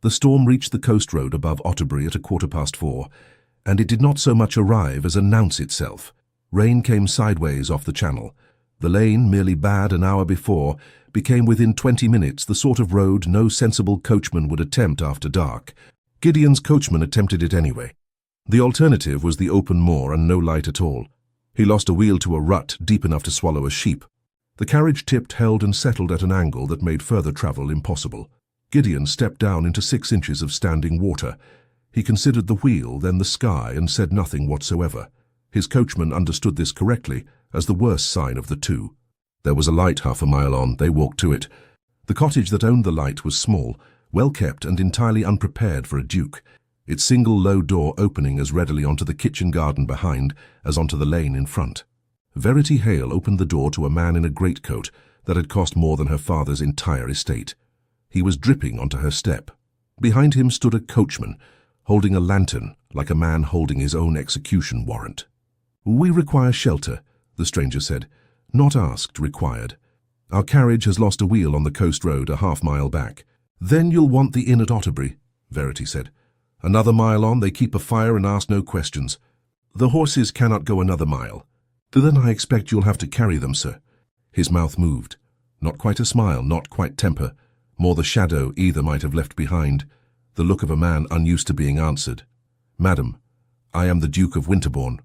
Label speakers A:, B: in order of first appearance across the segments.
A: The storm reached the coast road above Otterbury at 4:15, and it did not so much arrive as announce itself. Rain came sideways off the channel. The lane, merely bad an hour before, became within 20 minutes the sort of road no sensible coachman would attempt after dark. Gideon's coachman attempted it anyway. The alternative was the open moor and no light at all. He lost a wheel to a rut deep enough to swallow a sheep. The carriage tipped, held and settled at an angle that made further travel impossible. Gideon stepped down into 6 inches of standing water. He considered the wheel, then the sky, and said nothing whatsoever. His coachman understood this correctly, as the worst sign of the two. There was a light half a mile on. They walked to it. The cottage that owned the light was small, well kept and entirely unprepared for a duke, its single low door opening as readily onto the kitchen garden behind as onto the lane in front. Verity Hale opened the door to a man in a greatcoat that had cost more than her father's entire estate. He was dripping onto her step. Behind him stood a coachman, holding a lantern like a man holding his own execution warrant. "We require shelter," the stranger said. "Not asked, required. Our carriage has lost a wheel on the coast road a half-mile back." "Then you'll want the inn at Otterbury," Verity said. "Another mile on, they keep a fire and ask no questions. The horses cannot go another mile." "Then I expect you'll have to carry them, sir." His mouth moved. Not quite a smile, not quite temper. More the shadow either might have left behind. The look of a man unused to being answered. "Madam, I am the Duke of Winterbourne."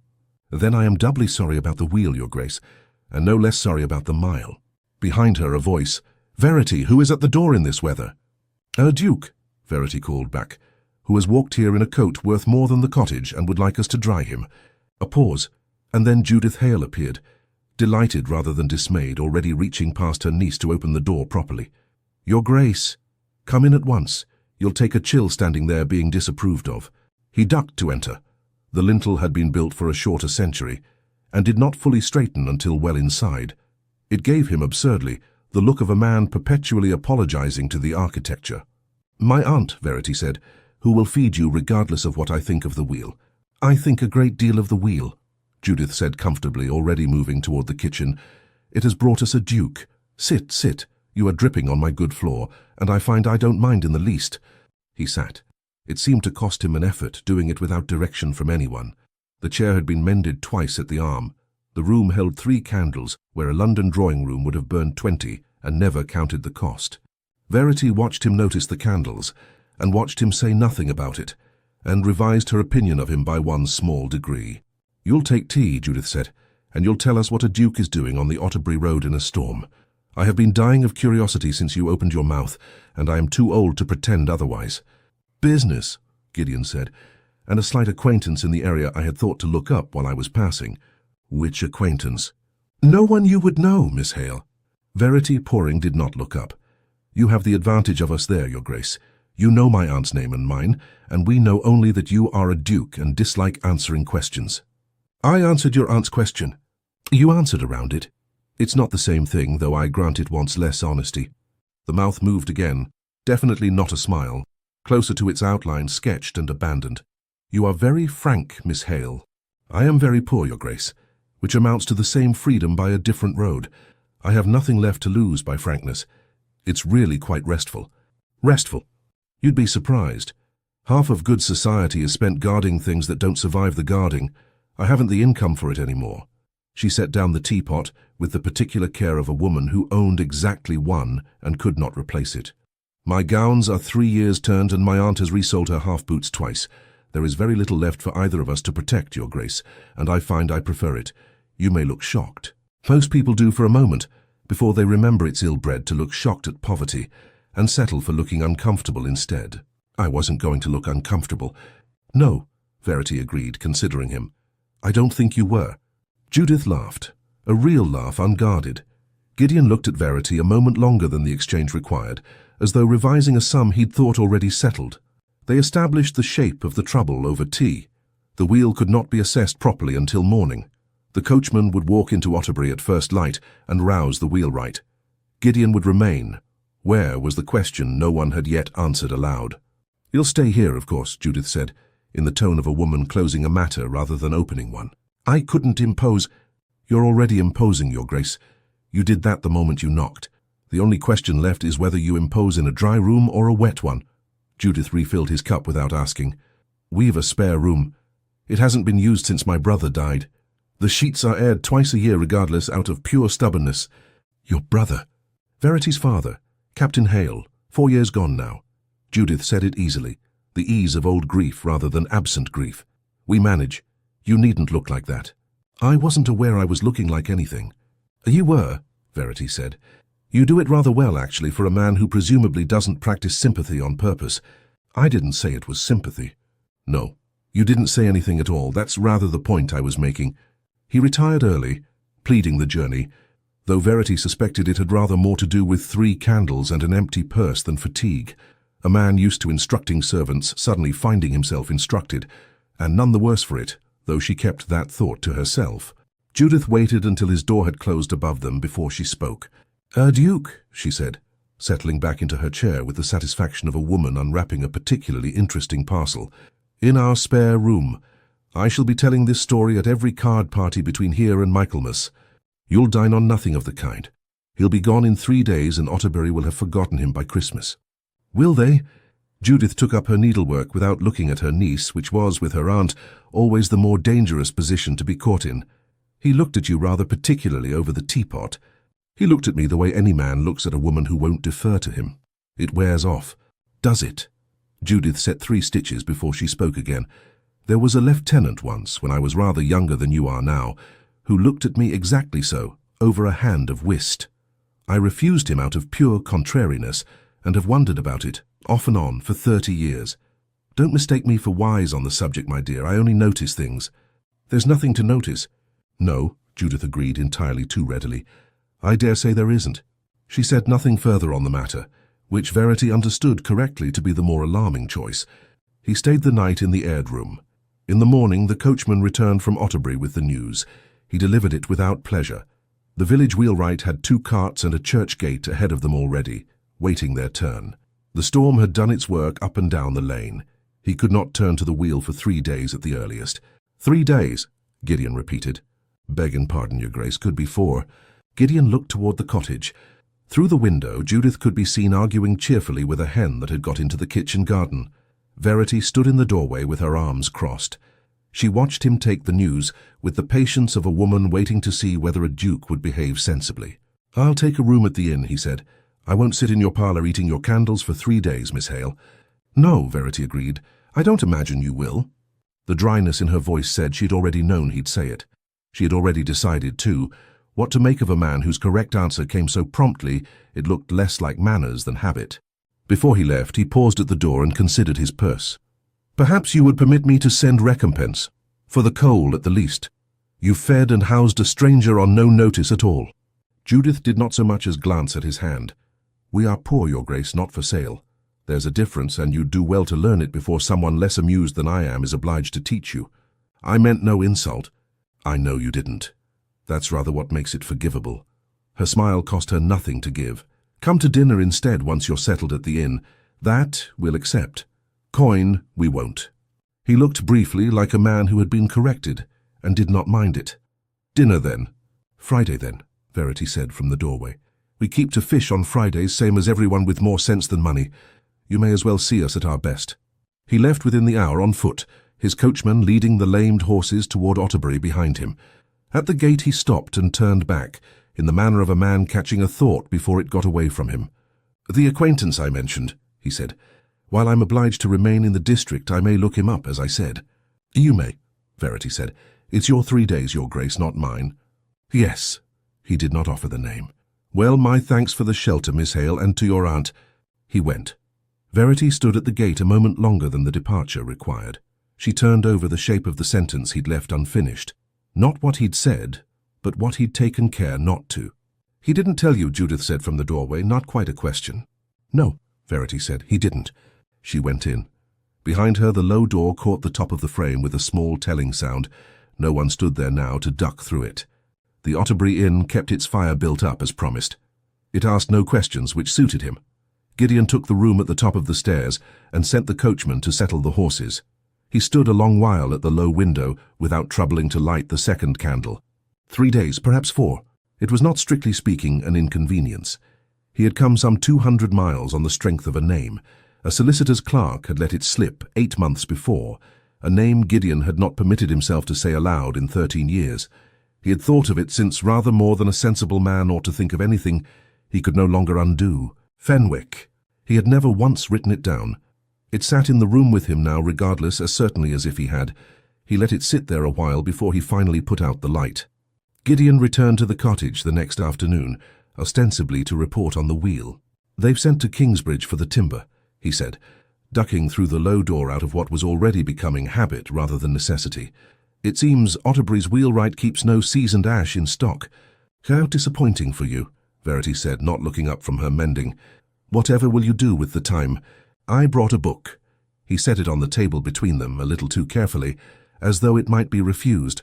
A: "Then I am doubly sorry about the wheel, your grace, and no less sorry about the mile." Behind her a voice. "Verity, who is at the door in this weather?" "A duke," Verity called back, "who has walked here in a coat worth more than the cottage and would like us to dry him." A pause, and then Judith Hale appeared, delighted rather than dismayed, already reaching past her niece to open the door properly. "Your grace, come in at once. You'll take a chill standing there being disapproved of." He ducked to enter. The lintel had been built for a shorter century, and did not fully straighten until well inside. It gave him, absurdly, the look of a man perpetually apologizing to the architecture. "My aunt," Verity said, "who will feed you regardless of what I think of the wheel." "I think a great deal of the wheel," Judith said comfortably, already moving toward the kitchen. "It has brought us a duke. Sit, sit. You are dripping on my good floor, and I find I don't mind in the least." He sat. It seemed to cost him an effort, doing it without direction from anyone. The chair had been mended twice at the arm. The room held 3 candles, where a London drawing-room would have burned 20 and never counted the cost. Verity watched him notice the candles, and watched him say nothing about it, and revised her opinion of him by one small degree. "You'll take tea," Judith said, "and you'll tell us what a duke is doing on the Otterbury road in a storm. I have been dying of curiosity since you opened your mouth, and I am too old to pretend otherwise." "Business," Gideon said, "and a slight acquaintance in the area I had thought to look up while I was passing." "Which acquaintance?" "No one you would know, Miss Hale." Verity, pouring, did not look up. "You have the advantage of us there, your grace. You know my aunt's name and mine, and we know only that you are a duke and dislike answering questions." "I answered your aunt's question." "You answered around it. It's not the same thing, though I grant it wants less honesty." The mouth moved again, definitely not a smile, closer to its outline, sketched and abandoned. "You are very frank, Miss Hale." "I am very poor, your grace, which amounts to the same freedom by a different road. I have nothing left to lose by frankness. It's really quite restful." "Restful? You'd be surprised. Half of good society is spent guarding things that don't survive the guarding. I haven't the income for it anymore." She set down the teapot with the particular care of a woman who owned exactly one and could not replace it. "My gowns are 3 years turned, and my aunt has resold her half-boots twice. There is very little left for either of us to protect, your grace, and I find I prefer it. You may look shocked. Most people do for a moment, before they remember it's ill-bred to look shocked at poverty, and settle for looking uncomfortable instead." "I wasn't going to look uncomfortable." "No," Verity agreed, considering him. "I don't think you were." Judith laughed, a real laugh, unguarded. Gideon looked at Verity a moment longer than the exchange required, as though revising a sum he'd thought already settled. They established the shape of the trouble over tea. The wheel could not be assessed properly until morning. The coachman would walk into Otterbury at first light and rouse the wheelwright. Gideon would remain. Where was the question no one had yet answered aloud. "You'll stay here, of course," Judith said, in the tone of a woman closing a matter rather than opening one. "I couldn't impose." "You're already imposing, your grace. You did that the moment you knocked. The only question left is whether you impose in a dry room or a wet one." Judith refilled his cup without asking. "We've a spare room. It hasn't been used since my brother died. The sheets are aired twice a year regardless, out of pure stubbornness." "Your brother?" "Verity's father, Captain Hale, 4 years gone now." Judith said it easily, the ease of old grief rather than absent grief. "We manage. You needn't look like that." "I wasn't aware I was looking like anything." "You were," Verity said. "You do it rather well, actually, for a man who presumably doesn't practice sympathy on purpose." "I didn't say it was sympathy." "No, you didn't say anything at all. That's rather the point I was making." He retired early, pleading the journey, though Verity suspected it had rather more to do with 3 candles and an empty purse than fatigue. A man used to instructing servants suddenly finding himself instructed, and none the worse for it, though she kept that thought to herself. Judith waited until his door had closed above them before she spoke. "Duke," she said, settling back into her chair with the satisfaction of a woman unwrapping a particularly interesting parcel. "In our spare room. I shall be telling this story at every card party between here and Michaelmas. You'll dine on nothing of the kind. He'll be gone in 3 days and Otterbury will have forgotten him by Christmas." "Will they?" Judith took up her needlework without looking at her niece, which was, with her aunt, always the more dangerous position to be caught in. "He looked at you rather particularly over the teapot." "He looked at me the way any man looks at a woman who won't defer to him. It wears off." "Does it?" Judith set 3 stitches before she spoke again. "There was a lieutenant once, when I was rather younger than you are now, who looked at me exactly so, over a hand of whist. I refused him out of pure contrariness, and have wondered about it, off and on, for 30 years. Don't mistake me for wise on the subject, my dear. I only notice things." "There's nothing to notice." "No," Judith agreed entirely too readily. "I dare say there isn't." She said nothing further on the matter, which Verity understood correctly to be the more alarming choice. He stayed the night in the aired room. In the morning the coachman returned from Otterbury with the news. He delivered it without pleasure. The village wheelwright had 2 carts and a church gate ahead of them already, waiting their turn. The storm had done its work up and down the lane. He could not turn to the wheel for 3 days at the earliest. 3 days, Gideon repeated. "Begging pardon, your grace, could be 4. Gideon looked toward the cottage. Through the window, Judith could be seen arguing cheerfully with a hen that had got into the kitchen garden. Verity stood in the doorway with her arms crossed. She watched him take the news with the patience of a woman waiting to see whether a duke would behave sensibly. "I'll take a room at the inn," he said. "I won't sit in your parlour eating your candles for 3 days, Miss Hale." "No," Verity agreed. "I don't imagine you will." The dryness in her voice said she'd already known he'd say it. She had already decided, too, what to make of a man whose correct answer came so promptly it looked less like manners than habit. Before he left, he paused at the door and considered his purse. "Perhaps you would permit me to send recompense, for the coal at the least. You fed and housed a stranger on no notice at all." Judith did not so much as glance at his hand. "We are poor, your grace, not for sale. There's a difference, and you'd do well to learn it before someone less amused than I am is obliged to teach you. I meant no insult." "I know you didn't. That's rather what makes it forgivable." Her smile cost her nothing to give. "Come to dinner instead once you're settled at the inn. That we'll accept. Coin we won't." He looked briefly like a man who had been corrected, and did not mind it. "Dinner then." "Friday then," Verity said from the doorway. "We keep to fish on Fridays, same as everyone with more sense than money. You may as well see us at our best." He left within the hour on foot, his coachman leading the lamed horses toward Otterbury behind him. At the gate he stopped and turned back, in the manner of a man catching a thought before it got away from him. "The acquaintance I mentioned," he said. "While I'm obliged to remain in the district, I may look him up, as I said." "You may," Verity said. "It's your 3 days, your grace, not mine." "Yes." He did not offer the name. "Well, my thanks for the shelter, Miss Hale, and to your aunt." He went. Verity stood at the gate a moment longer than the departure required. She turned over the shape of the sentence he'd left unfinished. Not what he'd said, but what he'd taken care not to. "He didn't tell you," Judith said from the doorway, not quite a question. "No," Verity said, "he didn't." She went in. Behind her the low door caught the top of the frame with a small telling sound. No one stood there now to duck through it. The Otterbury Inn kept its fire built up as promised. It asked no questions, which suited him. Gideon took the room at the top of the stairs and sent the coachman to settle the horses. He stood a long while at the low window without troubling to light the second candle. 3 days, perhaps 4. It was not strictly speaking an inconvenience. He had come some 200 miles on the strength of a name. A solicitor's clerk had let it slip 8 months before, a name Gideon had not permitted himself to say aloud in 13 years. He had thought of it since rather more than a sensible man ought to think of anything he could no longer undo. Fenwick. He had never once written it down. It sat in the room with him now regardless, as certainly as if he had. He let it sit there a while before he finally put out the light. Gideon returned to the cottage the next afternoon, ostensibly to report on the wheel. "They've sent to Kingsbridge for the timber," he said, ducking through the low door out of what was already becoming habit rather than necessity. "It seems Otterbury's wheelwright keeps no seasoned ash in stock." "How disappointing for you," Verity said, not looking up from her mending. "Whatever will you do with the time?" "I brought a book." He set it on the table between them a little too carefully, as though it might be refused.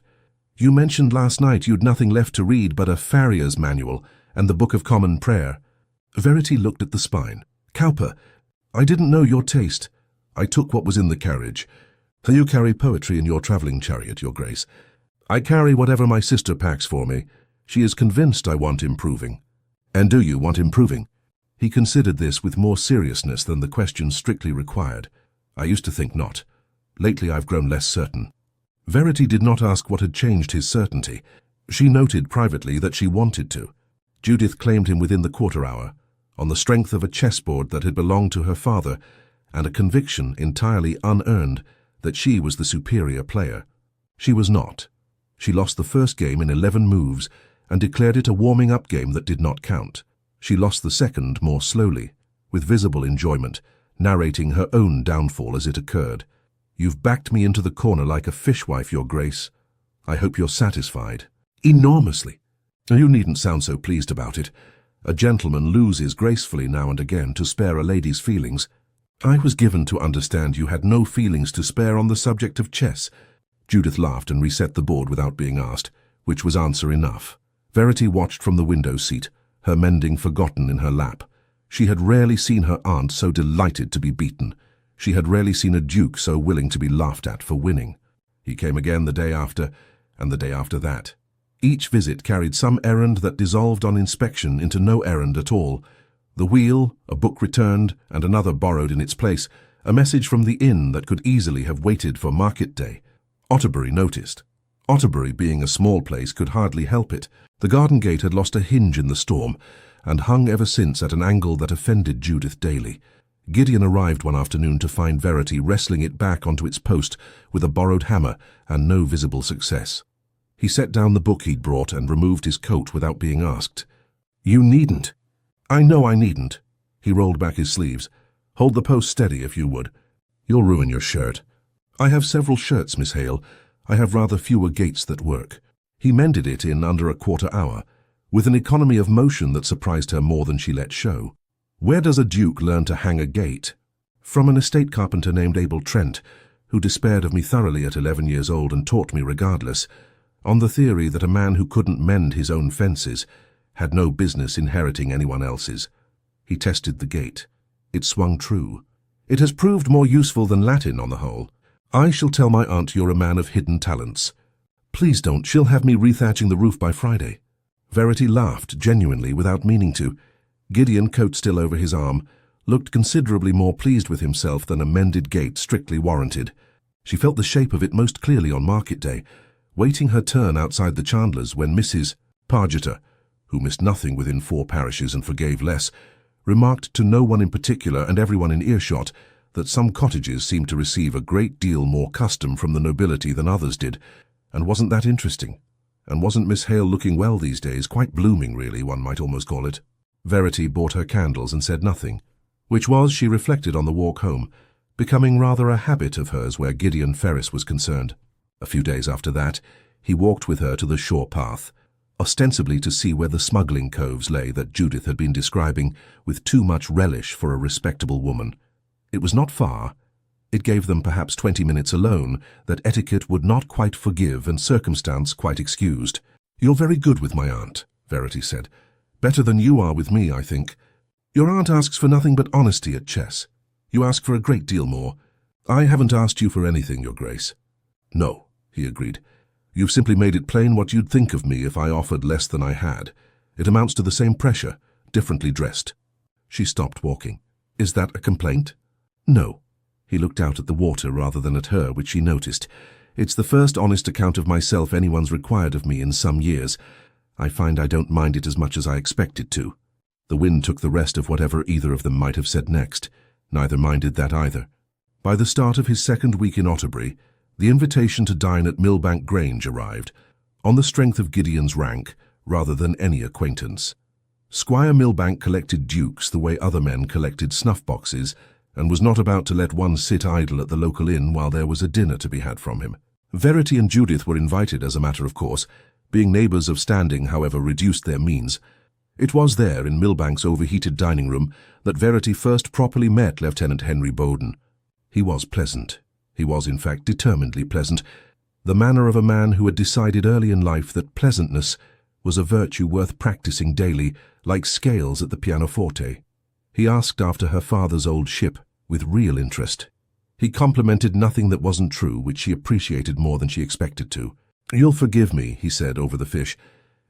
A: "You mentioned last night you'd nothing left to read but a farrier's manual and the Book of Common Prayer." Verity looked at the spine. "Cowper, I didn't know your taste. I took what was in the carriage. You carry poetry in your travelling chariot, Your Grace. I carry whatever my sister packs for me. She is convinced I want improving." "And do you want improving?" He considered this with more seriousness than the question strictly required. "I used to think not. Lately I've grown less certain." Verity did not ask what had changed his certainty. She noted privately that she wanted to. Judith claimed him within the quarter hour, on the strength of a chessboard that had belonged to her father, and a conviction entirely unearned that she was the superior player. She was not. She lost the first game in 11 moves and declared it a warming-up game that did not count. She lost the second more slowly, with visible enjoyment, narrating her own downfall as it occurred. "You've backed me into the corner like a fishwife, Your Grace. I hope you're satisfied." "Enormously." "You needn't sound so pleased about it. A gentleman loses gracefully now and again to spare a lady's feelings. I was given to understand you had no feelings to spare on the subject of chess." Judith laughed and reset the board without being asked, which was answer enough. Verity watched from the window seat, her mending forgotten in her lap. She had rarely seen her aunt so delighted to be beaten. She had rarely seen a duke so willing to be laughed at for winning. He came again the day after, and the day after that. Each visit carried some errand that dissolved on inspection into no errand at all. The wheel, a book returned, and another borrowed in its place, a message from the inn that could easily have waited for market day. Otterbury noticed. Otterbury, being a small place, could hardly help it. The garden gate had lost a hinge in the storm, and hung ever since at an angle that offended Judith daily. Gideon arrived one afternoon to find Verity wrestling it back onto its post with a borrowed hammer and no visible success. He set down the book he'd brought and removed his coat without being asked. "You needn't." "I know I needn't." He rolled back his sleeves. "Hold the post steady, if you would. You'll ruin your shirt." "I have several shirts, Miss Hale. I have rather fewer gates that work." He mended it in under a quarter hour, with an economy of motion that surprised her more than she let show. "Where does a duke learn to hang a gate?" "From an estate carpenter named Abel Trent, who despaired of me thoroughly at 11 years old and taught me regardless, on the theory that a man who couldn't mend his own fences had no business inheriting anyone else's. He tested the gate. It swung true. It has proved more useful than Latin on the whole. I shall tell my aunt you're a man of hidden talents." "Please don't. She'll have me rethatching the roof by Friday." Verity laughed, genuinely, without meaning to. Gideon, coat still over his arm, looked considerably more pleased with himself than a mended gate strictly warranted. She felt the shape of it most clearly on market day, waiting her turn outside the chandler's when Mrs. Pargeter, who missed nothing within 4 parishes and forgave less, remarked to no one in particular and everyone in earshot that some cottages seemed to receive a great deal more custom from the nobility than others did. And wasn't that interesting? And wasn't Miss Hale looking well these days, quite blooming really, one might almost call it? Verity bought her candles and said nothing, which was, she reflected on the walk home, becoming rather a habit of hers where Gideon Ferris was concerned. A few days after that, he walked with her to the shore path, ostensibly to see where the smuggling coves lay that Judith had been describing with too much relish for a respectable woman. It was not far. It gave them perhaps 20 minutes alone that etiquette would not quite forgive and circumstance quite excused. "You're very good with my aunt," Verity said. "Better than you are with me, I think. Your aunt asks for nothing but honesty at chess. You ask for a great deal more. I haven't asked you for anything, Your Grace." "No," he agreed. "You've simply made it plain what you'd think of me if I offered less than I had. It amounts to the same pressure, differently dressed." She stopped walking. "Is that a complaint?" No. He looked out at the water rather than at her, which she noticed. It's the first honest account of myself anyone's required of me in some years. I find I don't mind it as much as I expected to. The wind took the rest of whatever either of them might have said next. Neither minded that either. By the start of his second week in Otterbury, the invitation to dine at Millbank Grange arrived, on the strength of Gideon's rank, rather than any acquaintance. Squire Millbank collected dukes the way other men collected snuff-boxes, and was not about to let one sit idle at the local inn while there was a dinner to be had from him. Verity and Judith were invited as a matter of course, being neighbours of standing, however, reduced their means. It was there, in Millbank's overheated dining room, that Verity first properly met Lieutenant Henry Bowden. He was pleasant. He was, in fact, determinedly pleasant, the manner of a man who had decided early in life that pleasantness was a virtue worth practising daily, like scales at the pianoforte. He asked after her father's old ship, with real interest. He complimented nothing that wasn't true, which she appreciated more than she expected to. "You'll forgive me," he said over the fish,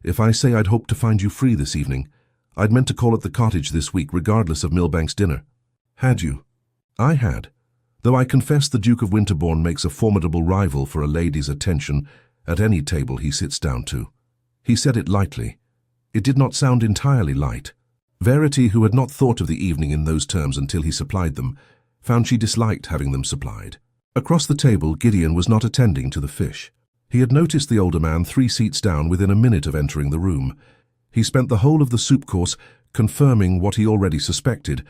A: "if I say I'd hoped to find you free this evening. I'd meant to call at the cottage this week, regardless of Millbank's dinner." "Had you?" "I had. Though I confess the Duke of Winterbourne makes a formidable rival for a lady's attention at any table he sits down to." He said it lightly. It did not sound entirely light. Verity, who had not thought of the evening in those terms until he supplied them, found she disliked having them supplied. Across the table, Gideon was not attending to the fish. He had noticed the older man 3 seats down within a minute of entering the room. He spent the whole of the soup course confirming what he already suspected,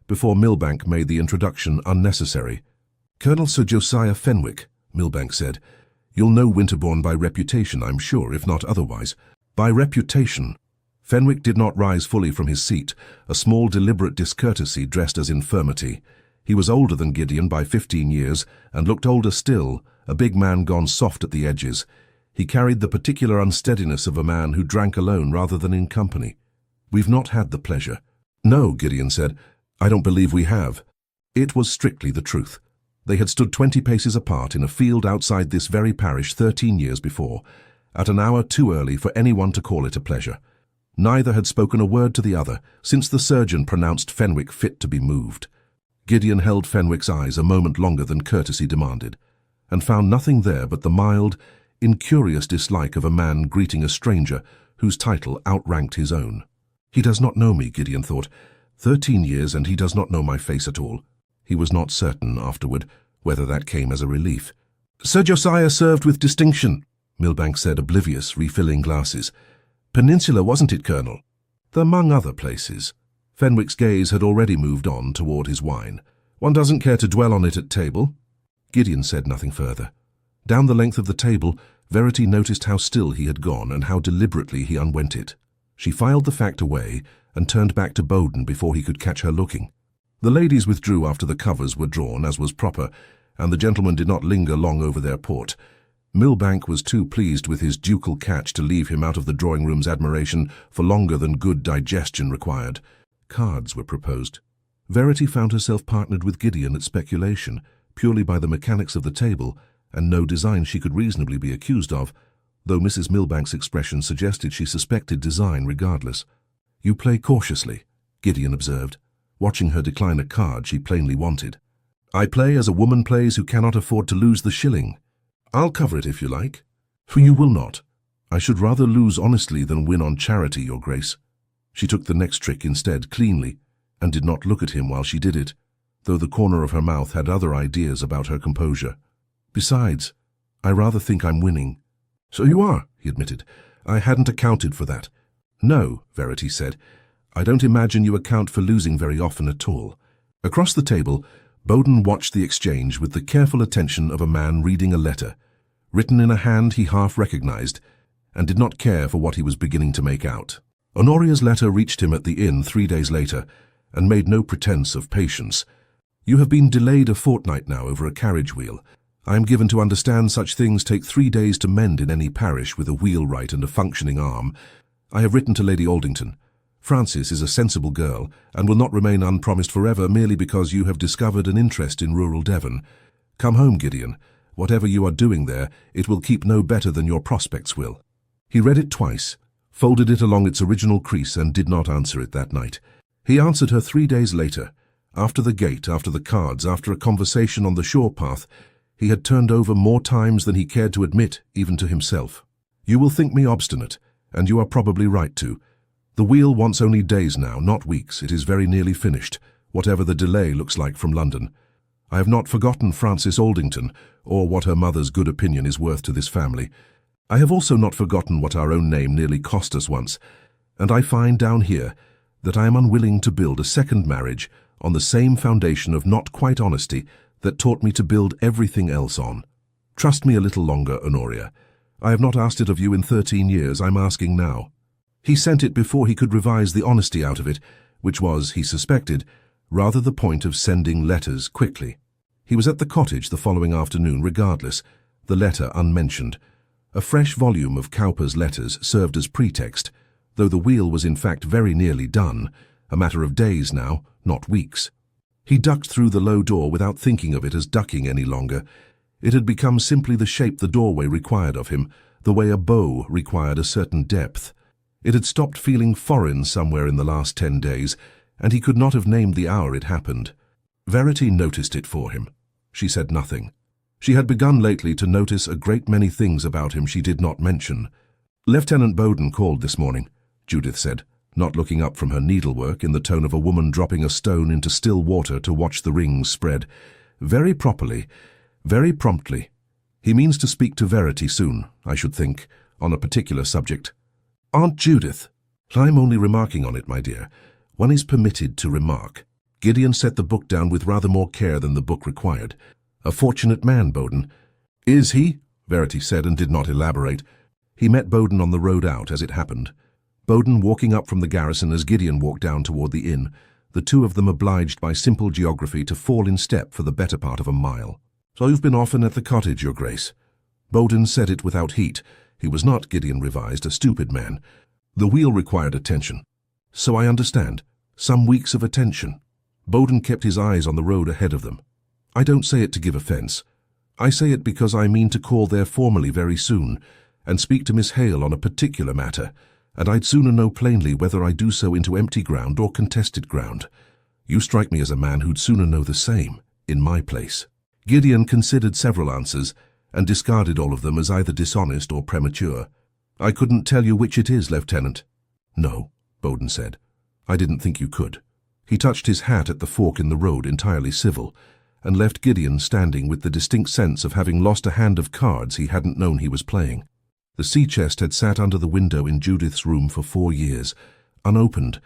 A: before Millbank made the introduction unnecessary. "Colonel Sir Josiah Fenwick," Millbank said. "You'll know Winterbourne by reputation, I'm sure, if not otherwise." By reputation. Fenwick did not rise fully from his seat, a small deliberate discourtesy dressed as infirmity. He was older than Gideon by 15 years, and looked older still, a big man gone soft at the edges. He carried the particular unsteadiness of a man who drank alone rather than in company. "We've not had the pleasure." "No," Gideon said. "I don't believe we have." It was strictly the truth. They had stood 20 paces apart in a field outside this very parish 13 years before, at an hour too early for anyone to call it a pleasure. Neither had spoken a word to the other since the surgeon pronounced Fenwick fit to be moved. Gideon held Fenwick's eyes a moment longer than courtesy demanded, and found nothing there but the mild, incurious dislike of a man greeting a stranger whose title outranked his own. He does not know me, Gideon thought. 13 years and he does not know my face at all. He was not certain, afterward, whether that came as a relief. "Sir Josiah served with distinction," Millbank said, oblivious, refilling glasses. "Peninsula, wasn't it, Colonel?" "Among other places." Fenwick's gaze had already moved on toward his wine. "One doesn't care to dwell on it at table." Gideon said nothing further. Down the length of the table, Verity noticed how still he had gone and how deliberately he unwent it. She filed the fact away and turned back to Bowden before he could catch her looking. The ladies withdrew after the covers were drawn, as was proper, and the gentlemen did not linger long over their port. Millbank was too pleased with his ducal catch to leave him out of the drawing-room's admiration for longer than good digestion required. Cards were proposed. Verity found herself partnered with Gideon at speculation, purely by the mechanics of the table, and no design she could reasonably be accused of, though Mrs. Millbank's expression suggested she suspected design regardless. "You play cautiously," Gideon observed, watching her decline a card she plainly wanted. "I play as a woman plays who cannot afford to lose the shilling. I'll cover it if you like." "For you will not. I should rather lose honestly than win on charity, Your Grace." She took the next trick instead, cleanly, and did not look at him while she did it, though the corner of her mouth had other ideas about her composure. "Besides, I rather think I'm winning." "So you are," he admitted. "I hadn't accounted for that." "No," Verity said. "I don't imagine you account for losing very often at all." Across the table, Bowden watched the exchange with the careful attention of a man reading a letter, written in a hand he half recognized, and did not care for what he was beginning to make out. Honoria's letter reached him at the inn 3 days later, and made no pretense of patience. "You have been delayed a fortnight now over a carriage wheel. I am given to understand such things take 3 days to mend in any parish with a wheelwright and a functioning arm. I have written to Lady Aldington. Frances is a sensible girl, and will not remain unpromised forever merely because you have discovered an interest in rural Devon. Come home, Gideon. Whatever you are doing there, it will keep no better than your prospects will." He read it twice, folded it along its original crease, and did not answer it that night. He answered her 3 days later. After the gate, after the cards, after a conversation on the shore path, he had turned over more times than he cared to admit, even to himself. You will think me obstinate, and you are probably right to. The wheel wants only days now, not weeks. It is very nearly finished, whatever the delay looks like from London. I have not forgotten Frances Aldington, or what her mother's good opinion is worth to this family. I have also not forgotten what our own name nearly cost us once, and I find down here that I am unwilling to build a second marriage on the same foundation of not quite honesty that taught me to build everything else on. Trust me a little longer, Honoria. I have not asked it of you in 13 years, I'm asking now. He sent it before he could revise the honesty out of it, which was, he suspected, rather the point of sending letters quickly. He was at the cottage the following afternoon regardless, the letter unmentioned. A fresh volume of Cowper's letters served as pretext, though the wheel was in fact very nearly done, a matter of days now, not weeks. He ducked through the low door without thinking of it as ducking any longer. It had become simply the shape the doorway required of him, the way a bow required a certain depth. It had stopped feeling foreign somewhere in the last 10 days, and he could not have named the hour it happened. Verity noticed it for him. She said nothing. She had begun lately to notice a great many things about him she did not mention. Lieutenant Bowden called this morning, Judith said, not looking up from her needlework in the tone of a woman dropping a stone into still water to watch the rings spread. Very properly, very promptly. He means to speak to Verity soon, I should think, on a particular subject. Aunt Judith. I'm only remarking on it, my dear. One is permitted to remark. Gideon set the book down with rather more care than the book required. A fortunate man, Bowden. Is he? Verity said and did not elaborate. He met Bowden on the road out, as it happened. Bowden walking up from the garrison as Gideon walked down toward the inn, the two of them obliged by simple geography to fall in step for the better part of a mile. So you've been often at the cottage, Your Grace. Bowden said it without heat. He was not, Gideon revised, a stupid man. The wheel required attention. So I understand. Some weeks of attention. Bowden kept his eyes on the road ahead of them. I don't say it to give offence. I say it because I mean to call there formally very soon, and speak to Miss Hale on a particular matter, and I'd sooner know plainly whether I do so into empty ground or contested ground. You strike me as a man who'd sooner know the same, in my place. Gideon considered several answers, and discarded all of them as either dishonest or premature. I couldn't tell you which it is, Lieutenant. No, Bowden said. I didn't think you could. He touched his hat at the fork in the road, entirely civil, and left Gideon standing with the distinct sense of having lost a hand of cards he hadn't known he was playing. The sea chest had sat under the window in Judith's room for 4 years, unopened,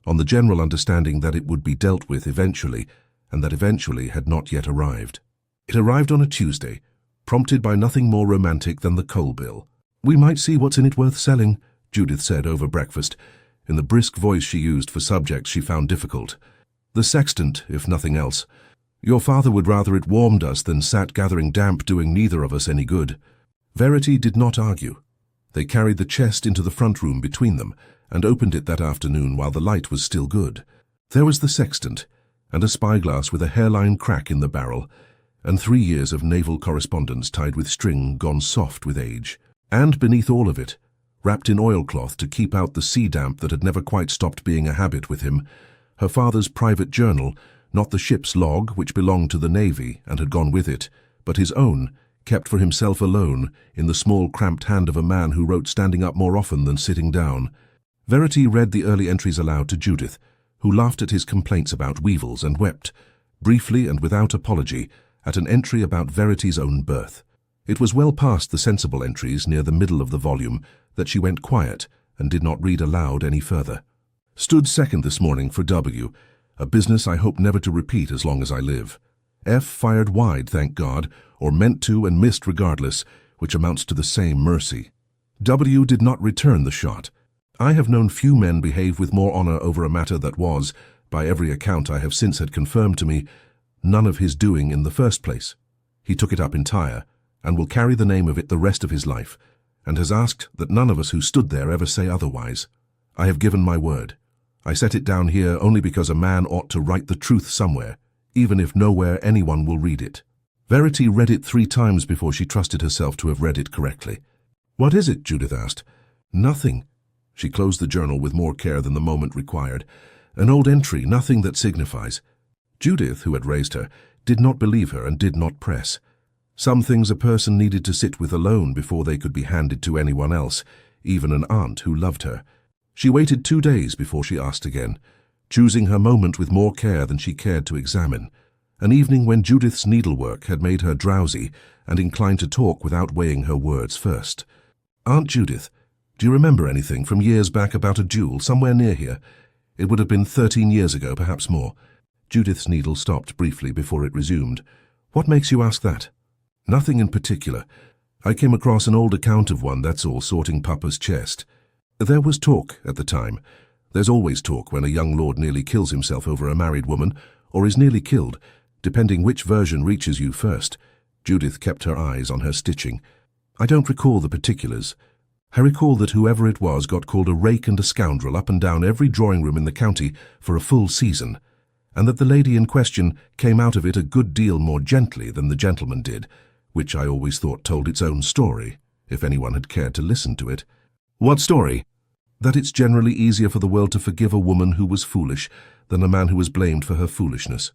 A: on the general understanding that it would be dealt with eventually, and that eventually had not yet arrived. It arrived on a Tuesday, prompted by nothing more romantic than the coal bill. We might see what's in it worth selling, Judith said over breakfast, in the brisk voice she used for subjects she found difficult. The sextant, if nothing else. Your father would rather it warmed us than sat gathering damp, doing neither of us any good. Verity did not argue. They carried the chest into the front room between them, and opened it that afternoon while the light was still good. There was the sextant, and a spyglass with a hairline crack in the barrel, and 3 years of naval correspondence tied with string gone soft with age. And beneath all of it, wrapped in oilcloth to keep out the sea damp that had never quite stopped being a habit with him, her father's private journal, not the ship's log, which belonged to the Navy and had gone with it, but his own, kept for himself alone in the small cramped hand of a man who wrote standing up more often than sitting down. Verity read the early entries aloud to Judith, who laughed at his complaints about weevils and wept, briefly and without apology, at an entry about Verity's own birth. It was well past the sensible entries near the middle of the volume that she went quiet and did not read aloud any further. Stood second this morning for W, a business I hope never to repeat as long as I live. F fired wide, thank God, or meant to and missed regardless, which amounts to the same mercy. W did not return the shot. I have known few men behave with more honor over a matter that was, by every account I have since had confirmed to me, none of his doing in the first place. He took it up entire, and will carry the name of it the rest of his life, and has asked that none of us who stood there ever say otherwise. I have given my word. I set it down here only because a man ought to write the truth somewhere, even if nowhere anyone will read it. Verity read it 3 times before she trusted herself to have read it correctly. What is it? Judith asked. Nothing. She closed the journal with more care than the moment required. An old entry, nothing that signifies. Judith, who had raised her, did not believe her and did not press. Some things a person needed to sit with alone before they could be handed to anyone else, even an aunt who loved her. She waited 2 days before she asked again, choosing her moment with more care than she cared to examine. An evening when Judith's needlework had made her drowsy and inclined to talk without weighing her words first. "Aunt Judith, do you remember anything from years back about a duel somewhere near here? It would have been 13 years ago, perhaps more." Judith's needle stopped briefly before it resumed. "What makes you ask that?" "Nothing in particular. I came across an old account of one, that's all, sorting Papa's chest. There was talk at the time. There's always talk when a young lord nearly kills himself over a married woman, or is nearly killed, depending which version reaches you first." Judith kept her eyes on her stitching. "I don't recall the particulars. I recall that whoever it was got called a rake and a scoundrel up and down every drawing-room in the county for a full season, and that the lady in question came out of it a good deal more gently than the gentleman did, which I always thought told its own story, if anyone had cared to listen to it." "What story?" "That it's generally easier for the world to forgive a woman who was foolish than a man who was blamed for her foolishness."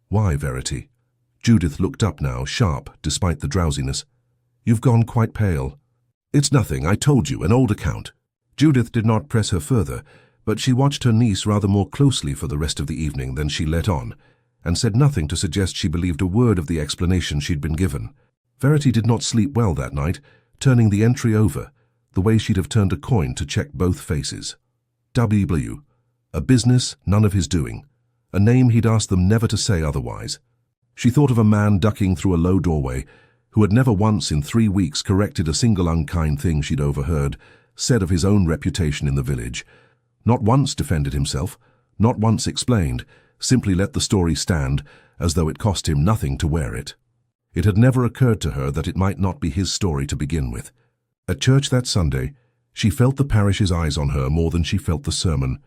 A: "Why, Verity?" Judith looked up now, sharp, despite the drowsiness. "You've gone quite pale." "It's nothing, I told you, an old account." Judith did not press her further, but she watched her niece rather more closely for the rest of the evening than she let on, and said nothing to suggest she believed a word of the explanation she'd been given. Verity did not sleep well that night, turning the entry over, the way she'd have turned a coin to check both faces. W. A business none of his doing. A name he'd asked them never to say otherwise. She thought of a man ducking through a low doorway, who had never once in 3 weeks corrected a single unkind thing she'd overheard, said of his own reputation in the village. Not once defended himself, not once explained, simply let the story stand, as though it cost him nothing to wear it. It had never occurred to her that it might not be his story to begin with. At church that Sunday, she felt the parish's eyes on her more than she felt the sermon,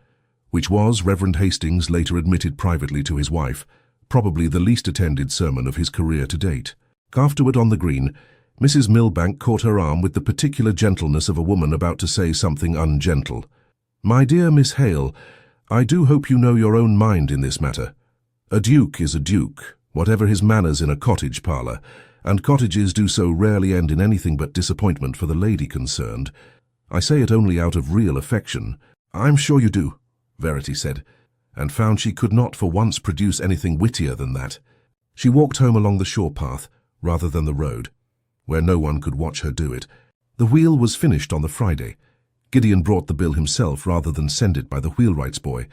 A: which was, Reverend Hastings later admitted privately to his wife, probably the least attended sermon of his career to date. Afterward on the green, Mrs. Milbank caught her arm with the particular gentleness of a woman about to say something ungentle. "My dear Miss Hale, I do hope you know your own mind in this matter. A duke is a duke, whatever his manners in a cottage parlour, and cottages do so rarely end in anything but disappointment for the lady concerned. I say it only out of real affection." "I'm sure you do," Verity said, and found she could not for once produce anything wittier than that. She walked home along the shore path, rather than the road, where no one could watch her do it. The wheel was finished on the Friday. Gideon brought the bill himself rather than send it by the wheelwright's boy,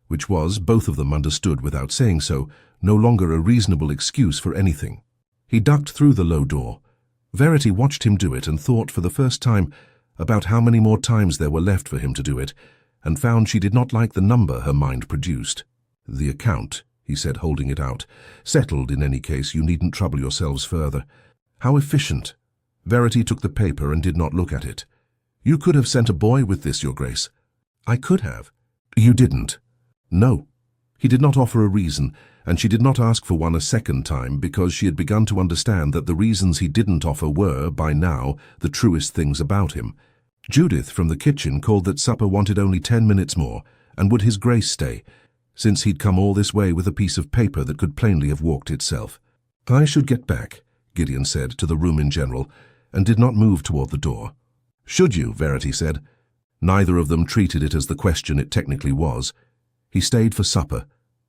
A: which was, both of them understood without saying so, no longer a reasonable excuse for anything. He ducked through the low door. Verity watched him do it and thought for the first time about how many more times there were left for him to do it, and found she did not like the number her mind produced. "The account," he said, holding it out. "Settled in any case, you needn't trouble yourselves further." "How efficient." Verity took the paper and did not look at it. "You could have sent a boy with this, Your Grace." "I could have." "You didn't." "No." He did not offer a reason, and she did not ask for one a second time because she had begun to understand that the reasons he didn't offer were, by now, the truest things about him. Judith from the kitchen called that supper wanted only 10 minutes more, and would his Grace stay, since he'd come all this way with a piece of paper that could plainly have walked itself. "I should get back," Gideon said, to the room in general, and did not move toward the door. "Should you?" Verity said. Neither of them treated it as the question it technically was. He stayed for supper.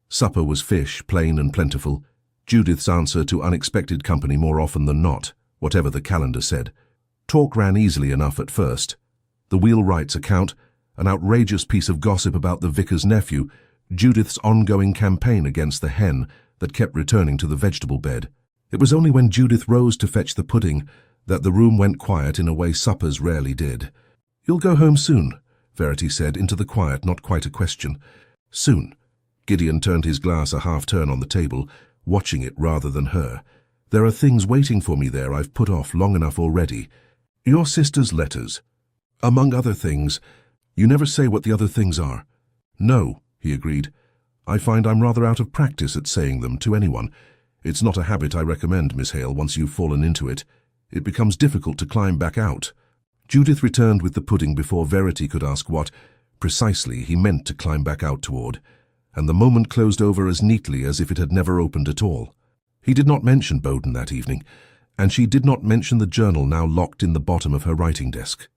A: Supper was fish, plain and plentiful, Judith's answer to unexpected company more often than not, whatever the calendar said. Talk ran easily enough at first. The wheelwright's account, an outrageous piece of gossip about the vicar's nephew, Judith's ongoing campaign against the hen that kept returning to the vegetable bed. It was only when Judith rose to fetch the pudding that the room went quiet in a way suppers rarely did. "You'll go home soon," Verity said into the quiet, not quite a question. "Soon." Gideon turned his glass a half-turn on the table, watching it rather than her. "There are things waiting for me there I've put off long enough already. Your sister's letters. Among other things. You never say what the other things are." "No," he agreed. "I find I'm rather out of practice at saying them to anyone. It's not a habit I recommend, Miss Hale, once you've fallen into it. It becomes difficult to climb back out." Judith returned with the pudding before Verity could ask what, precisely, he meant to climb back out toward, and the moment closed over as neatly as if it had never opened at all. He did not mention Bowden that evening, and she did not mention the journal now locked in the bottom of her writing desk.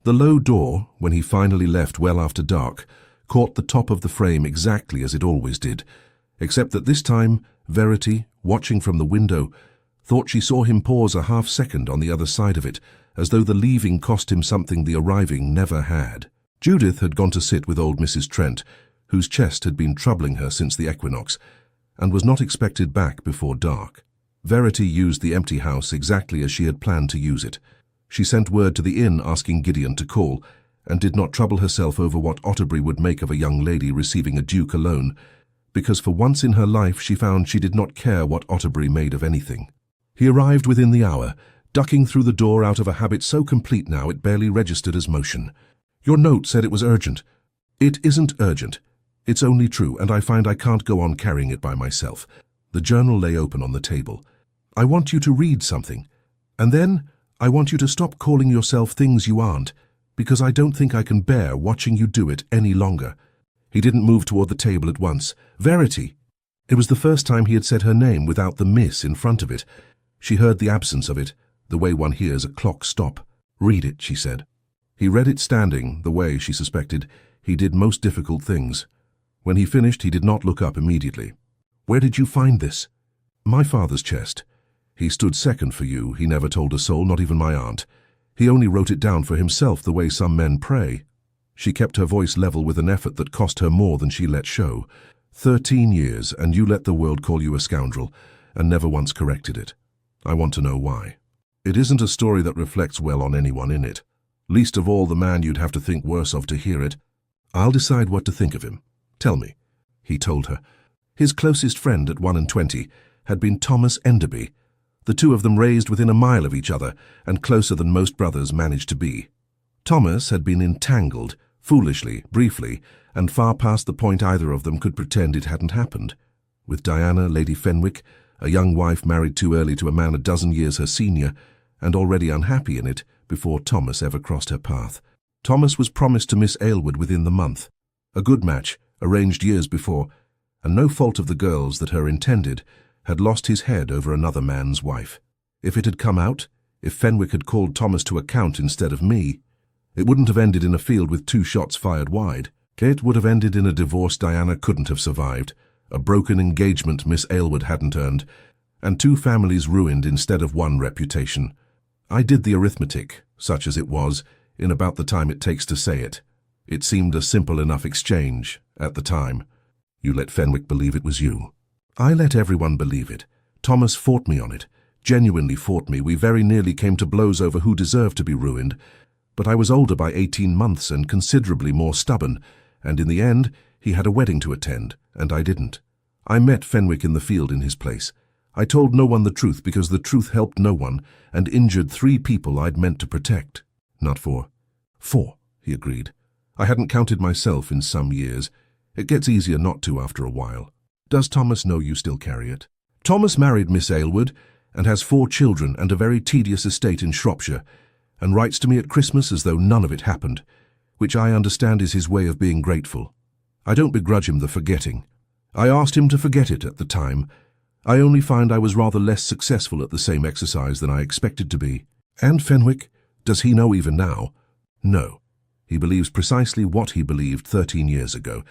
A: The low door, when he finally left well after dark, caught the top of the frame exactly as it always did, except that this time Verity, watching from the window, thought she saw him pause a half-second on the other side of it, as though the leaving cost him something the arriving never had. Judith had gone to sit with old Mrs. Trent, whose chest had been troubling her since the equinox, and was not expected back before dark. Verity used the empty house exactly as she had planned to use it. She sent word to the inn asking Gideon to call, and did not trouble herself over what Otterbury would make of a young lady receiving a duke alone, because for once in her life she found she did not care what Otterbury made of anything. He arrived within the hour, ducking through the door out of a habit so complete now it barely registered as motion. "Your note said it was urgent." "It isn't urgent. It's only true, and I find I can't go on carrying it by myself." The journal lay open on the table. "I want you to read something. And then I want you to stop calling yourself things you aren't, because I don't think I can bear watching you do it any longer." He didn't move toward the table at once. "Verity!" It was the first time he had said her name without the miss in front of it. She heard the absence of it, the way one hears a clock stop. "Read it," she said. He read it standing, the way, she suspected, he did most difficult things. When he finished, he did not look up immediately. "Where did you find this?" "My father's chest. He stood second for you, he never told a soul, not even my aunt. He only wrote it down for himself the way some men pray." She kept her voice level with an effort that cost her more than she let show. 13 years, and you let the world call you a scoundrel, and never once corrected it. I want to know why. It isn't a story that reflects well on anyone in it. Least of all the man you'd have to think worse of to hear it. I'll decide what to think of him. Tell me," he told her. His closest friend at 21 had been Thomas Enderby, the two of them raised within a mile of each other, and closer than most brothers managed to be. Thomas had been entangled, foolishly, briefly, and far past the point either of them could pretend it hadn't happened. With Diana, Lady Fenwick, a young wife married too early to a man a dozen years her senior, and already unhappy in it before Thomas ever crossed her path. Thomas was promised to Miss Aylward within the month. A good match, arranged years before, and no fault of the girl's that her intended, had lost his head over another man's wife. If it had come out, if Fenwick had called Thomas to account instead of me, it wouldn't have ended in a field with 2 shots fired wide. It would have ended in a divorce Diana couldn't have survived, a broken engagement Miss Aylward hadn't earned, and 2 families ruined instead of 1 reputation. I did the arithmetic, such as it was, in about the time it takes to say it. It seemed a simple enough exchange, at the time. You let Fenwick believe it was you. I let everyone believe it. Thomas fought me on it, genuinely fought me. We very nearly came to blows over who deserved to be ruined, but I was older by 18 months and considerably more stubborn, and in the end he had a wedding to attend, and I didn't. I met Fenwick in the field in his place. I told no one the truth because the truth helped no one, and injured 3 people I'd meant to protect. Not 4. 4, he agreed. I hadn't counted myself in some years. It gets easier not to after a while. Does Thomas know you still carry it? Thomas married Miss Aylward, and has 4 children and a very tedious estate in Shropshire, and writes to me at Christmas as though none of it happened, which I understand is his way of being grateful. I don't begrudge him the forgetting. I asked him to forget it at the time. I only find I was rather less successful at the same exercise than I expected to be. And Fenwick, does he know even now? No. He believes precisely what he believed 13 years ago,